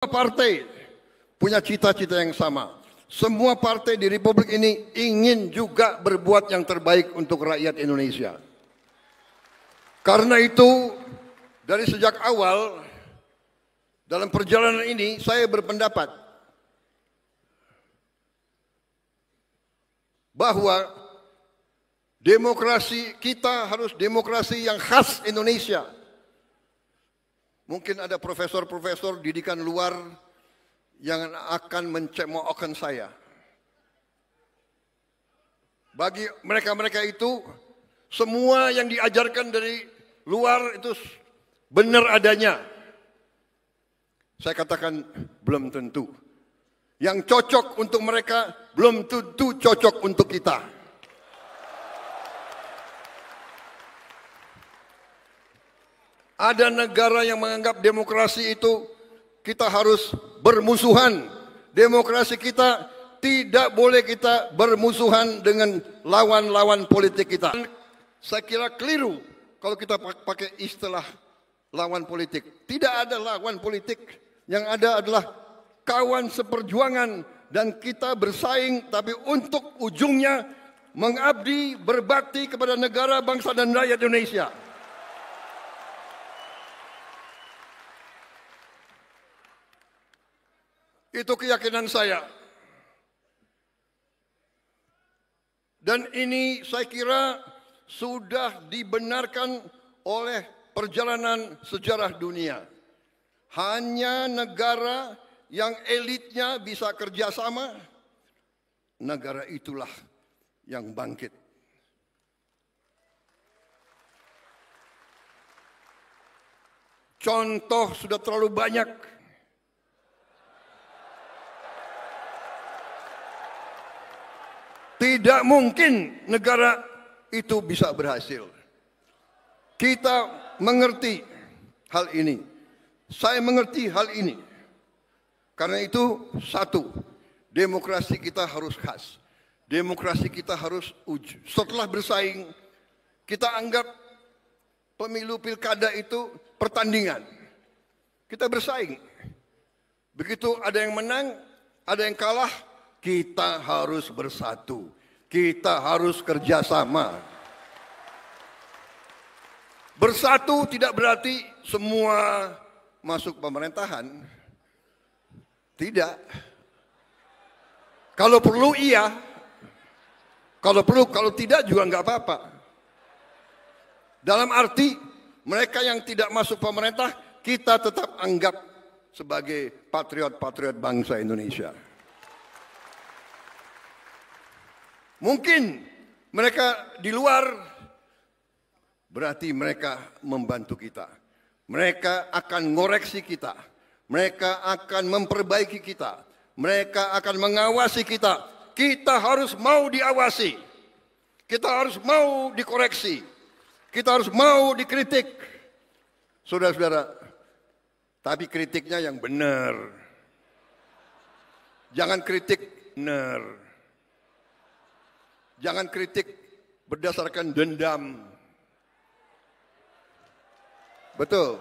Partai punya cita-cita yang sama. Semua partai di Republik ini ingin juga berbuat yang terbaik untuk rakyat Indonesia. Karena itu, dari sejak awal dalam perjalanan ini saya berpendapat bahwa demokrasi kita harus demokrasi yang khas Indonesia. Mungkin ada profesor-profesor didikan luar yang akan mencemoohkan saya. Bagi mereka-mereka itu, semua yang diajarkan dari luar itu benar adanya. Saya katakan belum tentu. Yang cocok untuk mereka belum tentu cocok untuk kita. Ada negara yang menganggap demokrasi itu kita harus bermusuhan. Demokrasi kita tidak boleh kita bermusuhan dengan lawan-lawan politik kita. Saya kira keliru kalau kita pakai istilah lawan politik. Tidak ada lawan politik. Yang ada adalah kawan seperjuangan dan kita bersaing tapi untuk ujungnya mengabdi, berbakti kepada negara, bangsa dan rakyat Indonesia. Itu keyakinan saya. Dan ini saya kira sudah dibenarkan oleh perjalanan sejarah dunia. Hanya negara yang elitnya bisa kerjasama, negara itulah yang bangkit. Contoh sudah terlalu banyak. Tidak mungkin negara itu bisa berhasil. Kita mengerti hal ini. Saya mengerti hal ini. Karena itu, satu, demokrasi kita harus khas. Demokrasi kita harus setelah bersaing, kita anggap pemilu pilkada itu pertandingan. Kita bersaing. Begitu ada yang menang, ada yang kalah, kita harus bersatu. Kita harus kerjasama. Bersatu tidak berarti semua masuk pemerintahan. Tidak. Kalau perlu iya. Kalau perlu, kalau tidak juga nggak apa-apa. Dalam arti mereka yang tidak masuk pemerintah, kita tetap anggap sebagai patriot-patriot bangsa Indonesia. Mungkin mereka di luar, berarti mereka membantu kita. Mereka akan ngoreksi kita. Mereka akan memperbaiki kita. Mereka akan mengawasi kita. Kita harus mau diawasi. Kita harus mau dikoreksi. Kita harus mau dikritik. Saudara-saudara, tapi kritiknya yang benar. Jangan kritik benar. Jangan kritik berdasarkan dendam. Betul.